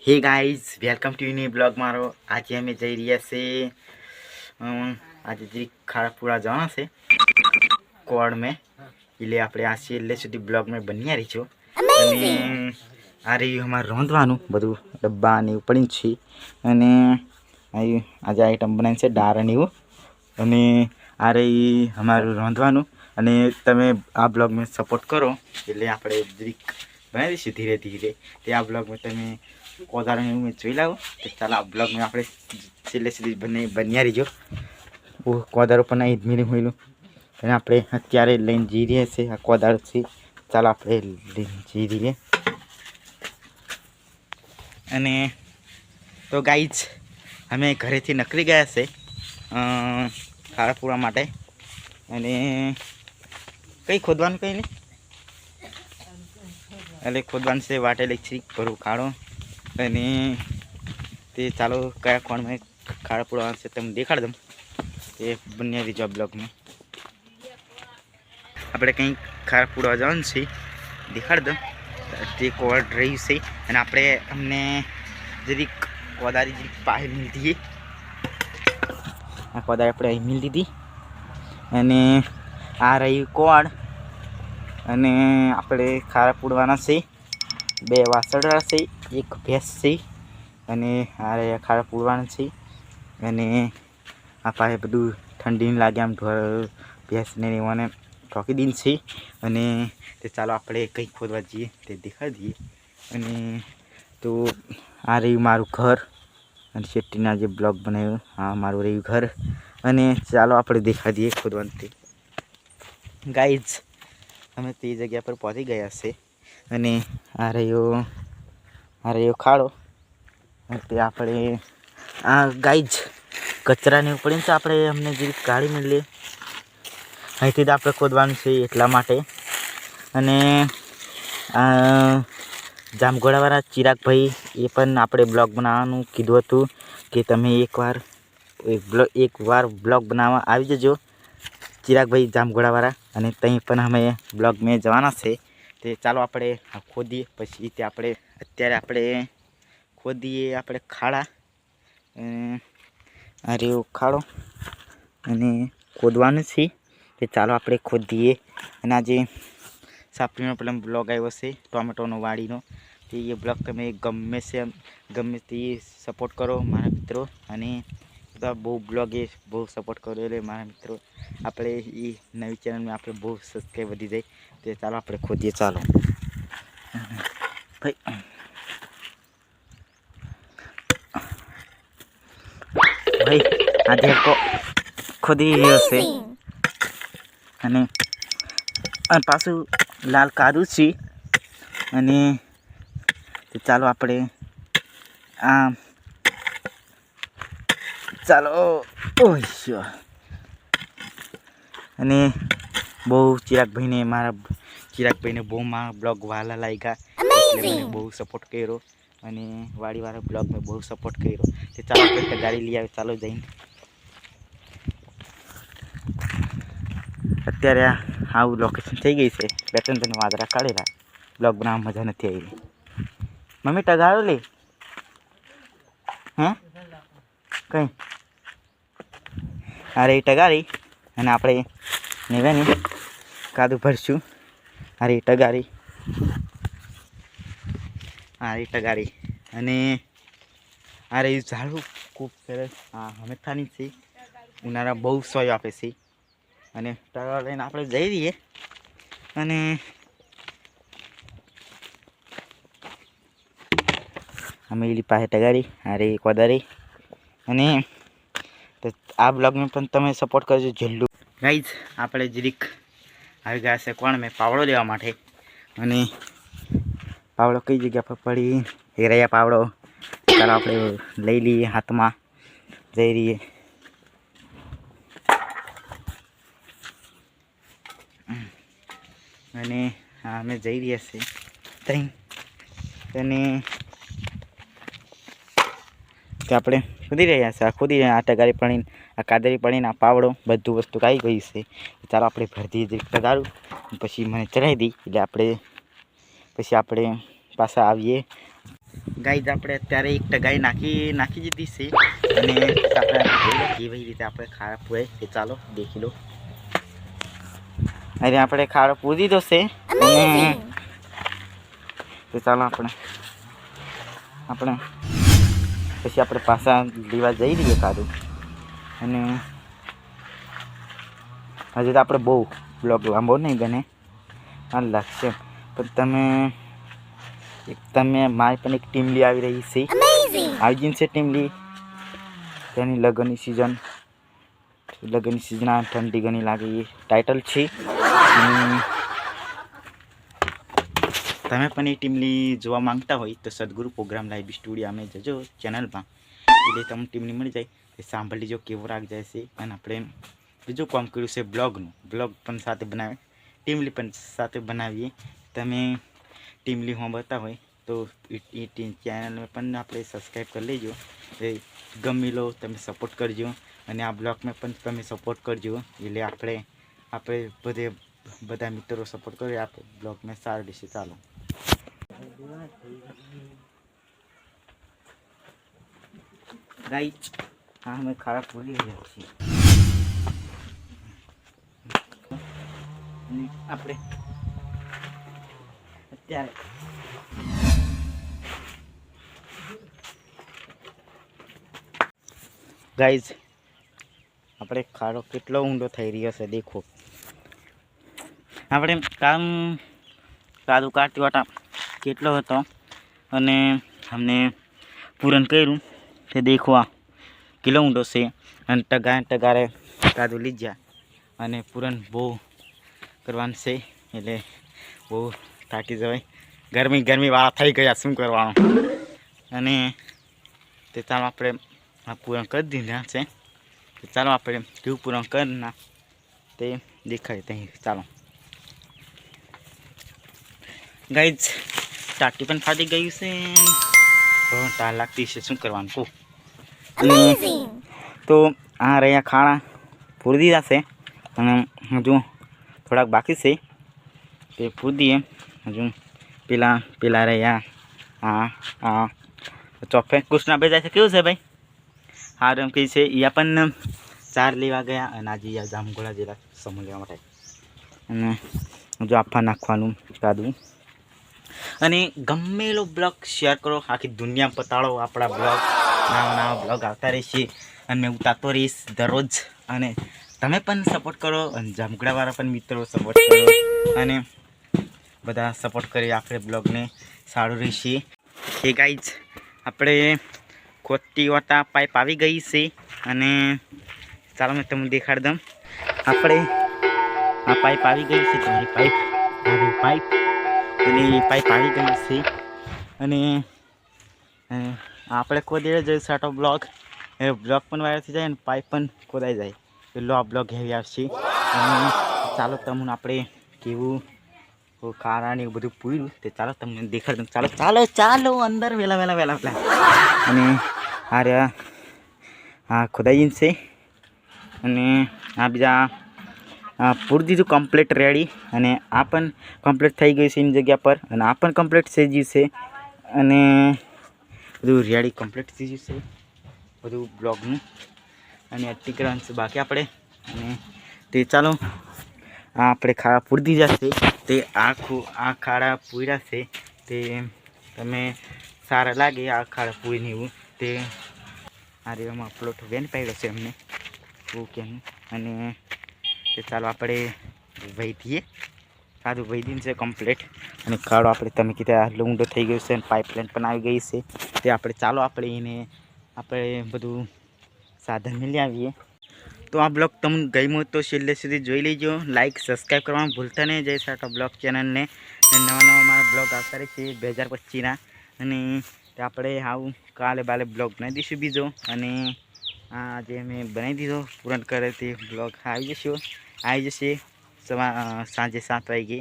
Hey guys welcome to new blog मारो। आज अमे जई रह्या से आज जी खाड़ापुरा जवाना से कोड में એટલે આપણે આ છેલ્લે સુધી બ્લોગ में બન્યા રહીશું અને આ રહ્યું અમારે રાંધવાનું બધું ડબ્બા ને એવું પડી છે અને આજે આઈટમ બનાવી છે દાળ ને એવું અને આ રહી અમારું રાંધવાનું અને તમે આ બ્લોગ में સપોર્ટ કરો એટલે આપણે જરીક બનાવી દઈશું ધીરે ધીરે તે આ બ્લોગ में તમે કોદાળ ને એવું જોઈ લાવો તો ચાલો આ બ્લોગ में આપણે છેલ્લે સુધી બન્યા રહીજો કોદાળ પણ અહીં ધીરે હોઈલું અને આપણે અત્યારે લઈને જઈ રહ્યા છે આ કોદાળ છે ચાલો આપણે લઈને જઈ રહીએ અને તો ગાઈઝ અમે ઘરેથી નીકળી ગયા છે ખાડાપુરા માટે અને કઈ ખોદવાનું કઈ નહીં એટલે ખોદવાનું છે વાટે લઈ ભરું ખાડો અને તે ચાલો કયા કોણમાં ખાડાપુરા છે તમે દેખાડ દઉં એ બન્યા રહીજો બ્લોગમાં આપણે કંઈક ખાડાપુરા જવાનું છે દેખાડ દઉં તે કોડ રહ્યું છે અને આપણે અમને જરીક કોદારી જરીક પાસે મિલ દઈએ આ કોદારી આપણે અહીં મિલ દીધી અને આ રહ્યું કોડ અને આપણે ખાડાપુરવાના છે બે વાસળા છે એક ભેંસ છે અને આ રહ્યા ખાડાપુરવાના છે અને આ પાસે બધું ઠંડી લાગે આમ ભેંસને એવાને ઠોકી દીન છે અને તે ચાલો આપણે કંઈક ખોદવા જઈએ તે દેખાડી દઈએ અને તો આ રહ્યું મારું ઘર અને શેટ્ટીના જે બ્લોગ બનાવ્યો હા મારું રહ્યું ઘર અને ચાલો આપણે દેખાડી દઈએ ખોદવાનું તે ગાઈઝ અમે તે જગ્યા પર પહોંચી ગયા છે અને આ રહ્યો ખાડો તે આપણે આ ગાઈઝ કચરાને ઉપર છે આપણે અમને જે ગાડી મળીએ અહીંથી જ આપણે ખોદવાનું છે એટલા માટે અને જામઘોડાવાળા ચિરાગભાઈ એ પણ આપણે બ્લોગ બનાવવાનું કીધું હતું કે તમે એકવાર બ્લોગ બનાવવા આવી જજો ચિરાગભાઈ જામઘોડાવાળા અને ત્યાં પણ અમે બ્લોગ મેં જવાના છે તે ચાલો આપણે ખોદીએ પછી તે આપણે અત્યારે આપણે ખોદીએ આપણે ખાડા આ રહ્યો ખાડો અને ખોદવાનું છે તે ચાલો આપણે ખોદીએ અને આજે સાપડીનો પેલો બ્લોગ આવ્યો છે ટોમેટોનો વાડીનો તે એ બ્લોગ તમે ગમે તે સપોર્ટ કરો મારા મિત્રો અને બધા બહુ બ્લોગે બહુ સપોર્ટ કરો એટલે મારા મિત્રો આપણે એ નવી ચેનલમાં આપણે બહુ સબસ્ક્રાઈબ વધી જાય તે ચાલો આપણે ખોદીએ ચાલો ભાઈ આ દેખો ખોદી રહ્યો છે અને પાછું લાલ કાદું છે અને ચાલો આપણે આ ચાલો ઓય અને બહુ ચિરાગભાઈને બહુ મારા બ્લોગ વાલા લાગ્યા એટલે મને બહુ સપોર્ટ કર્યો અને વાડીવાળા બ્લોગ મેં બહુ સપોર્ટ કર્યો તે ચાલો આપણે ગાડી લઈ આવે ચાલો જઈને અત્યારે આવું લોકેશન થઈ ગઈ છે બે ત્રણ વાદળા કાઢેલા બ્લોગ બનાવવા મજા નથી આવી મમ્મી ટગારો લે હે કઈ અરે ટગારી અને આપણે નેવાની કાદું ભરશું અરે ટગારી અને આ રહ્યું ઝાડું ખૂબ સરસ હા હમેથાની છે ઉનાળા બહુ સોય આપે છે અને ટગાર લઈને આપણે જઈ રહીએ અને અમે એલી પાસે ટગારી અરે કોદારી અને આ બ્લોગમાં પણ તમે સપોર્ટ કરજો જલ્દુ ગાઈઝ આપણે જરીક આવી ગયા છે કોણ મેં પાવડો લેવા માટે અને પાવડો કઈ જગ્યા પર પડી એ રહ્યા પાવડો ચાલો આપણે લઈ લઈએ હાથમાં જઈ રહીએ અને અમે જઈ રહ્યા છીએ ત્યાં અને આપણે ખોદી રહ્યા છે આ ટગારી પડીને આ કાદરી પડીને આ પાવડો બધું વસ્તુ આવી ગઈ છે ચાલો આપણે ભરતી જરીક ટગારું પછી મને ચડાવી દઈ એટલે પછી આપણે પાછા આવીએ ગાય આપણે અત્યારે એક ટગાઈ નાખી દીધી છે અને આપણે કેવી રીતે આપણે ખાડા પૂરે તે ચાલો દેખી લો. અરે આપણે ખાડો પૂરી દીધો છે અને તે ચાલો આપણે પછી આપણે પાછા લેવા જઈ રહીએ ખાધું. અને હજી તો આપણે બહુ બ્લોગ લાંબો નહીં બને આ લાગશે, પણ તમે મારી પણ એક ટીમલી આવી રહી છે, આવી ગઈ છે ટીમલી. તેની લગ્નની સિઝન આ ઠંડી ઘણી લાગે એ ટાઇટલ છે. તમે પણ એ ટીમલી જોવા માંગતા હોય તો સદગુરુ પ્રોગ્રામ લાઈવ સ્ટુડિયો અમે જજો ચેનલમાં, એટલે તમને ટીમલી મળી જાય. એ સાંભળી લેજો કેવો રાગ જાય છે. અને આપણે બીજું કામ કર્યું છે બ્લોગ પણ સાથે બનાવે, ટીમલી પણ સાથે બનાવીએ. તમે ટીમલી સાંભળતા હોય તો એ ચેનલ પણ આપણે સબસ્ક્રાઈબ કરી લેજો. એ ગમી લો, તમે સપોર્ટ કરજો અને આ બ્લોગમાં પણ તમે સપોર્ટ કરજો. એટલે આપણે બધા મિત્રો સપોર્ટ કરીએ, આપણે બ્લોગમાં સારું રહેશે. ચાલો ગાઈસ, હા અમે ખાડા પૂરી રહ્યા છીએ અને આપણે અત્યારે ગાઈઝ આપણે ખાડો કેટલો ઊંડો થઈ રહ્યો છે દેખો. આપણે કાદુ કાઢતી વાટા કેટલો હતો અને અમને પૂરણ કર્યું તે દેખવા કેટલો ઊંડો છે. અને ટગારે કાદુ લીધા અને પૂરણ બહુ કરવાનું છે, એટલે બહુ થાકી જવાય. ગરમી વાળા થઈ ગયા, શું કરવાનું. અને તે ચાલો આપણે આ પૂરણ કરી દીધા છે. ચાલો આપણે કેવું પૂરણ કરના તે દેખાય ત્યાં. ચાલો ગાઈઝ, ટાટી પણ ફાટી ગયું છે, ટાળ લાગતી છે, શું કરવાનું કહું. તો આ રહ્યા ખાણા પૂરી દીધા છે અને હજુ થોડાક બાકી છે તે પૂરી દઈએ. હજુ પેલા રહ્યા હા ચોફે કૃષ્ણા બે જાય છે. કેવું છે ભાઈ? હા એમ કહે છે. એ પણ 4 લેવા ગયા અને આજે જામગોળા જેલા સમૂહ લેવા માટે. અને જો આપવા નાખવાનું કાદું. અને ગમેલો બ્લોગ શેર કરો, આખી દુનિયા બતાડો. આપણા નવા બ્લોગ આવતા રહેશે અને મેં ઉતારતો રહીશ દરરોજ. અને તમે પણ સપોર્ટ કરો અને જામગોળાવાળા પણ મિત્રો સપોર્ટ કરો અને બધા સપોર્ટ કરી આપણે બ્લોગને સારું રહેશે. એ ગાઈઝ, આપણે ખોટી વાટા પાઇપ આવી ગઈ છે અને ચાલો મેં તમને દેખાડી દઉં. આપણે આ પાઇપ આવી ગઈ છે, તમારી પાઇપ અને પાઇપ આવી ગઈ છે. અને આપણે ખોદી જોઈએ સાટો બ્લોગ પણ વાયર થઈ જાય અને પાઇપ પણ ખોદાઈ જાય, એટલો આ બ્લોગ હેવી આવશે. અને ચાલો તમને આપણે કેવું ખારાને એવું બધું પૂર્યું તે ચાલો તમને દેખાડી દઉં. ચાલો અંદર વહેલા. અને આ રહ્યા આ ખોદાઈ છે અને આ બીજા પૂરી દીધું કમ્પ્લીટ રેડી. અને આ પણ કમ્પ્લીટ થઈ ગયું છે એની જગ્યા પર. અને આ પણ કમ્પ્લીટ થઈ ગયું છે અને બધું રેડી કમ્પ્લીટ થઈ ગયું છે બધું બ્લોગનું. અને ટીકરાનું છે બાકી આપણે. અને તે ચાલો આપણે ખાડા પૂરી દીધા છે. તે આ ખાડા પૂર્યા છે તે તમે સારા લાગે આ ખાડા પૂરીને એવું. તે આ રેવામાં પ્લોટ વેન પાડ્યો છે અમને ઓકે. અને તે ચાલો આપણે વહી દઈએ. સારું વહી દઈને છે કમ્પ્લીટ. અને ખાડો આપણે તમે કીધા આટલો ઊંડો થઈ ગયો છે અને પાઇપલાઇન પણ આવી ગઈ છે. તે આપણે ચાલો આપણે બધું સાધન લઈ આવીએ. તો આ બ્લોગ તમને ગમ્યો તો છેલ્લે સુધી જોઈ લેજો. લાઇક સબસ્ક્રાઈબ કરવાનું ભૂલતા નહીં જય સાટો બ્લોગ ચેનલને. નવા મારા બ્લોગ આવતા રહેશે 2025ના. અને આપણે આવું કાલે બ્લોગ બનાવી દઈશું બીજો. અને આ જે મેં બનાવી દીધો પૂરણ કરે તે બ્લોગ આવી જશે સાંજે 7 વાગે.